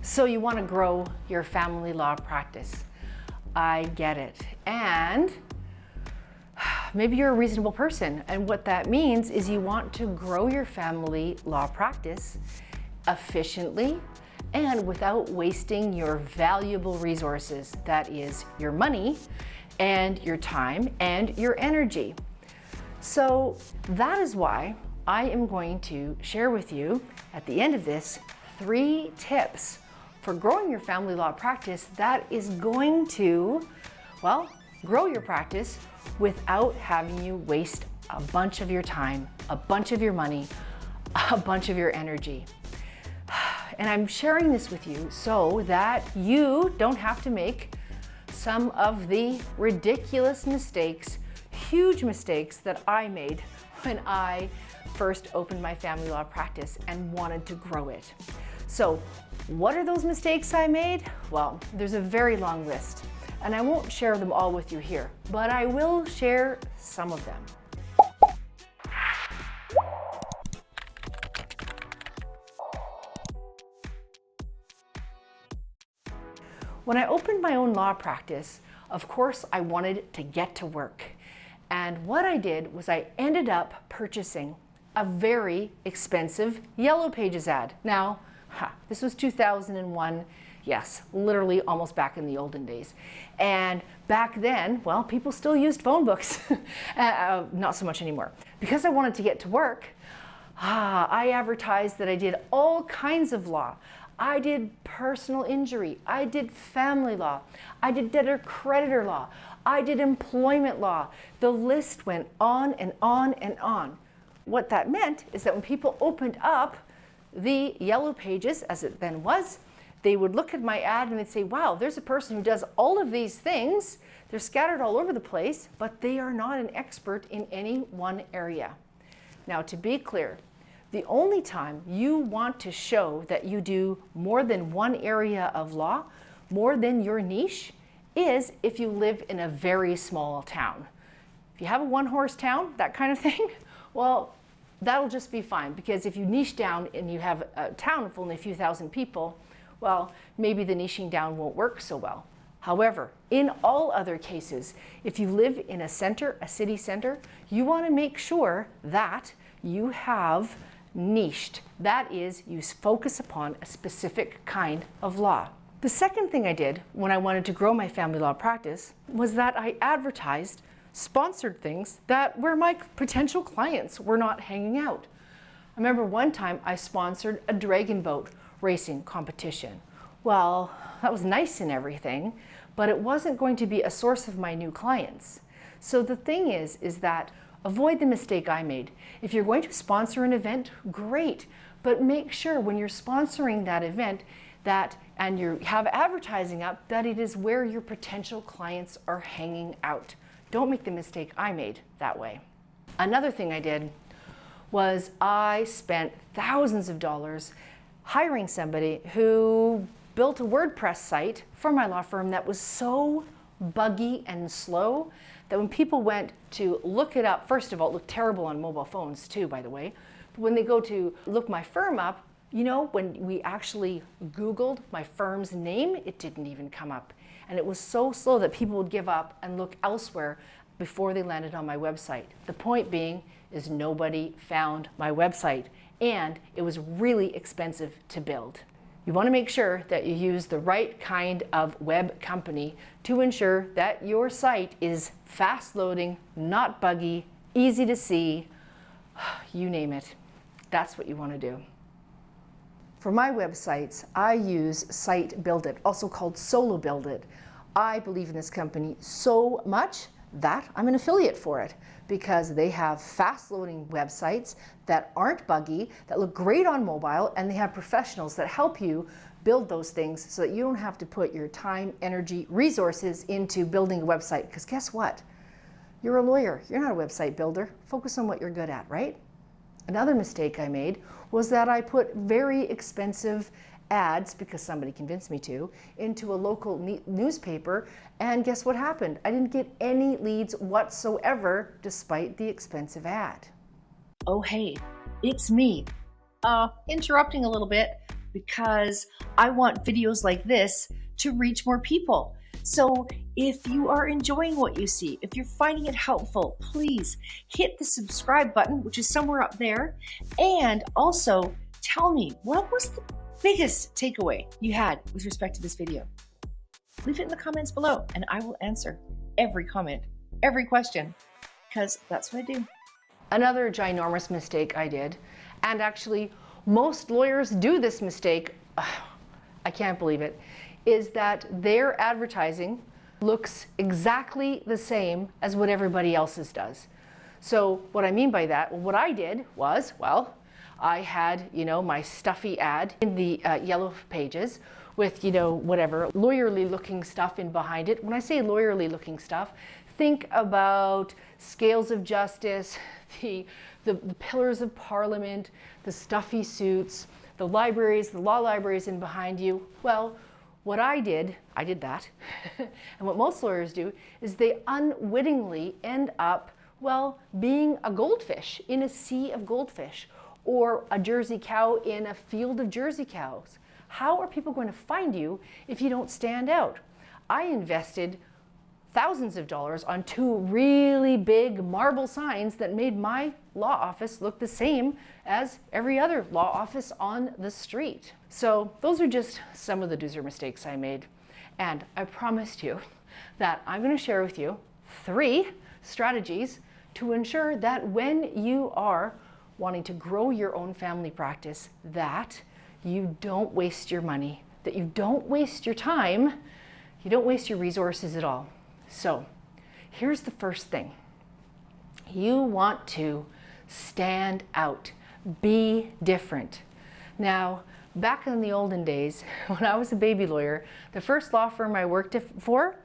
So you want to grow your family law practice. I get it. And maybe you're a reasonable person. And what that means is you want to grow your family law practice efficiently and without wasting your valuable resources. That is your money and your time and your energy. So that is why I am going to share with you at the end of this 3 tips for growing your family law practice that is going to, well, grow your practice without having you waste a bunch of your time, a bunch of your money, a bunch of your energy. And I'm sharing this with you so that you don't have to make some of the ridiculous mistakes, huge mistakes that I made when I first opened my family law practice and wanted to grow it. So what are those mistakes I made? Well, there's a very long list, and I won't share them all with you here, but I will share some of them. When I opened my own law practice, of course, I wanted to get to work. And what I did was I ended up purchasing a very expensive Yellow Pages ad. Now, this was 2001, yes, literally almost back in the olden days. And back then, well, people still used phone books, not so much anymore. Because I wanted to get to work, I advertised that I did all kinds of law. I did personal injury, I did family law, I did debtor-creditor law, I did employment law. The list went on and on and on. What that meant is that when people opened up the Yellow Pages, as it then was, they would look at my ad and they'd say, wow, there's a person who does all of these things. They're scattered all over the place, but they are not an expert in any one area. Now, to be clear, the only time you want to show that you do more than one area of law, more than your niche, is if you live in a very small town. If you have a one-horse town, that kind of thing, well, that'll just be fine, because if you niche down and you have a town of only a few thousand people, well, maybe the niching down won't work so well. However, in all other cases, if you live in a center, a city center, you want to make sure that you have niched. That is, you focus upon a specific kind of law. The second thing I did when I wanted to grow my family law practice was that I advertised sponsored things that where my potential clients were not hanging out. I remember one time I sponsored a dragon boat racing competition. Well, that was nice and everything, but it wasn't going to be a source of my new clients. So the thing is that avoid the mistake I made. If you're going to sponsor an event, great, but make sure when you're sponsoring that event and you have advertising up, that it is where your potential clients are hanging out. Don't make the mistake I made that way. Another thing I did was I spent thousands of dollars hiring somebody who built a WordPress site for my law firm that was so buggy and slow that when people went to look it up, first of all, it looked terrible on mobile phones too, by the way. But when they go to look my firm up, you know, when we actually Googled my firm's name, it didn't even come up. And it was so slow that people would give up and look elsewhere before they landed on my website. The point being is nobody found my website, and it was really expensive to build. You want to make sure that you use the right kind of web company to ensure that your site is fast loading, not buggy, easy to see, you name it. That's what you want to do. For my websites, I use Site Build It, also called Solo Build It. I believe in this company so much that I'm an affiliate for it because they have fast-loading websites that aren't buggy, that look great on mobile, and they have professionals that help you build those things so that you don't have to put your time, energy, resources into building a website. Because guess what? You're a lawyer. You're not a website builder. Focus on what you're good at, right? Another mistake I made was that I put very expensive ads, because somebody convinced me to, into a local newspaper, and guess what happened? I didn't get any leads whatsoever despite the expensive ad. Oh hey, it's me. Interrupting a little bit because I want videos like this to reach more people. So if you are enjoying what you see, if you're finding it helpful, please hit the subscribe button, which is somewhere up there. And also tell me, what was the biggest takeaway you had with respect to this video? Leave it in the comments below and I will answer every comment, every question, because that's what I do. Another ginormous mistake I did, and actually most lawyers do this mistake, I can't believe it, is that their advertising looks exactly the same as what everybody else's does. So what I mean by that, what I did was, well, I had, my stuffy ad in the yellow pages with, whatever, lawyerly looking stuff in behind it. When I say lawyerly looking stuff, think about scales of justice, the pillars of parliament, the stuffy suits, the libraries, the law libraries in behind you. Well, what I did that. And what most lawyers do is they unwittingly end up, well, being a goldfish in a sea of goldfish, or a Jersey cow in a field of Jersey cows. How are people going to find you if you don't stand out? I invested thousands of dollars on 2 really big marble signs that made my law office look the same as every other law office on the street. So those are just some of the do's or mistakes I made. And I promised you that I'm going to share with you 3 strategies to ensure that when you are wanting to grow your own family practice, that you don't waste your money, that you don't waste your time, you don't waste your resources at all. So here's the first thing. You want to stand out, be different. Now, back in the olden days, when I was a baby lawyer, the first law firm I worked for,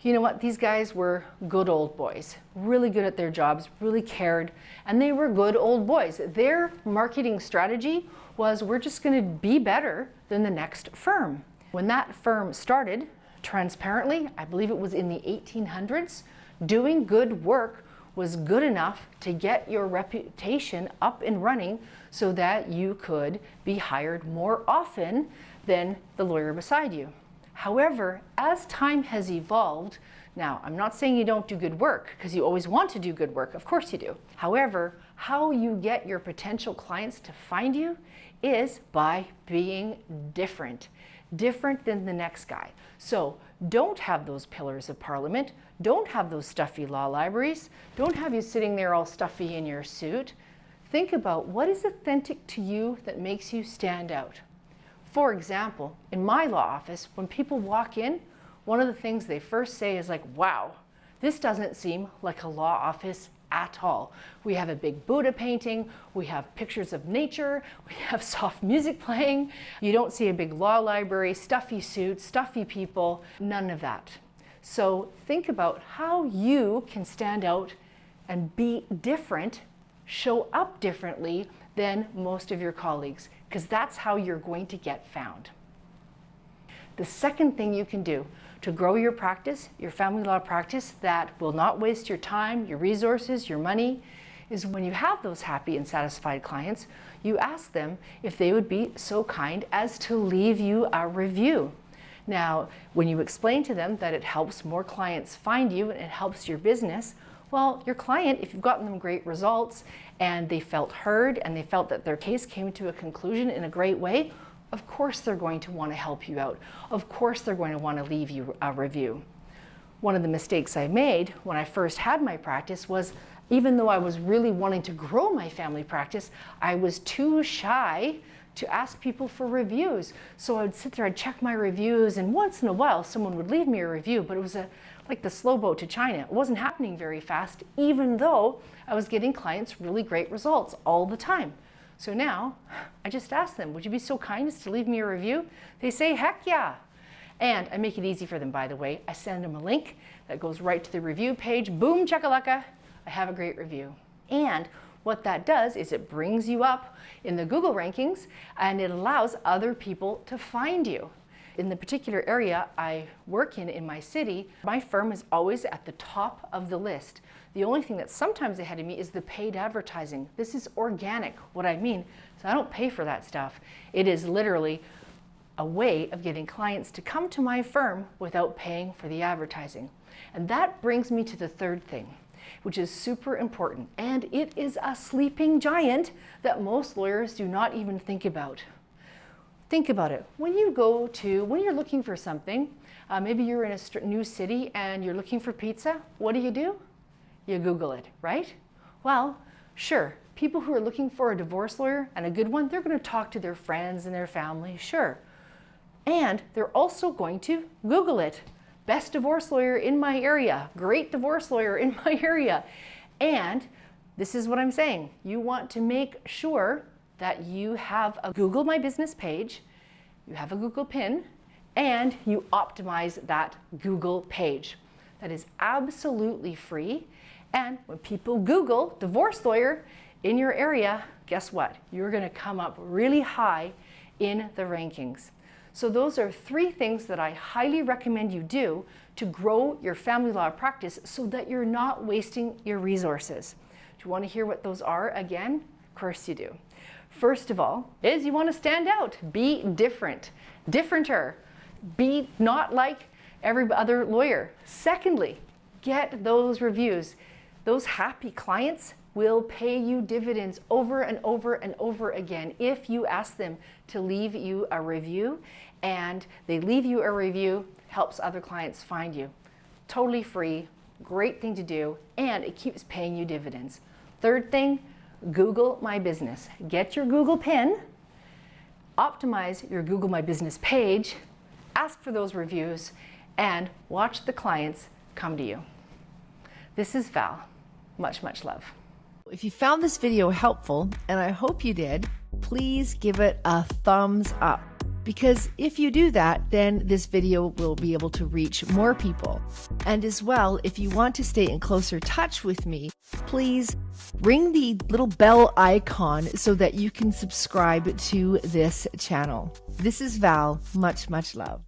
you know what, these guys were good old boys, really good at their jobs, really cared, and they were good old boys. Their marketing strategy was, we're just going to be better than the next firm. When that firm started, transparently, I believe it was in the 1800s, doing good work was good enough to get your reputation up and running so that you could be hired more often than the lawyer beside you. However, as time has evolved, now I'm not saying you don't do good work, because you always want to do good work, of course you do. However, how you get your potential clients to find you is by being different than the next guy. So don't have those pillars of parliament, don't have those stuffy law libraries, don't have you sitting there all stuffy in your suit. Think about what is authentic to you that makes you stand out. For example, in my law office, when people walk in, one of the things they first say is like, wow, this doesn't seem like a law office at all. We have a big Buddha painting, we have pictures of nature, we have soft music playing. You don't see a big law library, stuffy suits, stuffy people, none of that. So think about how you can stand out and be different, show up differently than most of your colleagues, because that's how you're going to get found. The second thing you can do to grow your practice, your family law practice, that will not waste your time, your resources, your money, is when you have those happy and satisfied clients, you ask them if they would be so kind as to leave you a review. Now, when you explain to them that it helps more clients find you and it helps your business, well, your client, if you've gotten them great results and they felt heard and they felt that their case came to a conclusion in a great way, of course they're going to want to help you out. Of course they're going to want to leave you a review. One of the mistakes I made when I first had my practice was, even though I was really wanting to grow my family practice, I was too shy to ask people for reviews. So I would sit there, I'd check my reviews, and once in a while someone would leave me a review, but it was like the slow boat to China. It wasn't happening very fast, even though I was getting clients really great results all the time. So now I just ask them, would you be so kind as to leave me a review? They say, heck yeah. And I make it easy for them, by the way. I send them a link that goes right to the review page. Boom, chakalaka, I have a great review. And what that does is it brings you up in the Google rankings and it allows other people to find you. In the particular area I work in my city, my firm is always at the top of the list. The only thing that's sometimes ahead of me is the paid advertising. This is organic, what I mean. So I don't pay for that stuff. It is literally a way of getting clients to come to my firm without paying for the advertising. And that brings me to the third thing, which is super important. And it is a sleeping giant that most lawyers do not even think about. Think about it. When you're looking for something, maybe you're in a new city and you're looking for pizza, what do? You Google it, right? Well, sure, people who are looking for a divorce lawyer, and a good one, they're going to talk to their friends and their family, sure. And they're also going to Google it. Best divorce lawyer in my area, great divorce lawyer in my area. And this is what I'm saying. You want to make sure that you have a Google My Business page, you have a Google pin, and you optimize that Google page. That is absolutely free. And when people Google divorce lawyer in your area, guess what? You're going to come up really high in the rankings. So those are 3 things that I highly recommend you do to grow your family law practice so that you're not wasting your resources. Do you want to hear what those are again? Of course you do. First of all is you want to stand out. Be different. Differenter. Be not like every other lawyer. Secondly, get those reviews. Those happy clients will pay you dividends over and over and over again if you ask them to leave you a review, and they leave you a review, helps other clients find you. Totally free, great thing to do, and it keeps paying you dividends. Third thing, Google My Business. Get your Google pin, optimize your Google My Business page, ask for those reviews, and watch the clients come to you. This is Val. Much, much love. If you found this video helpful, and I hope you did, please give it a thumbs up. Because if you do that, then this video will be able to reach more people. And as well, if you want to stay in closer touch with me, please ring the little bell icon so that you can subscribe to this channel. This is Val. Much, much love.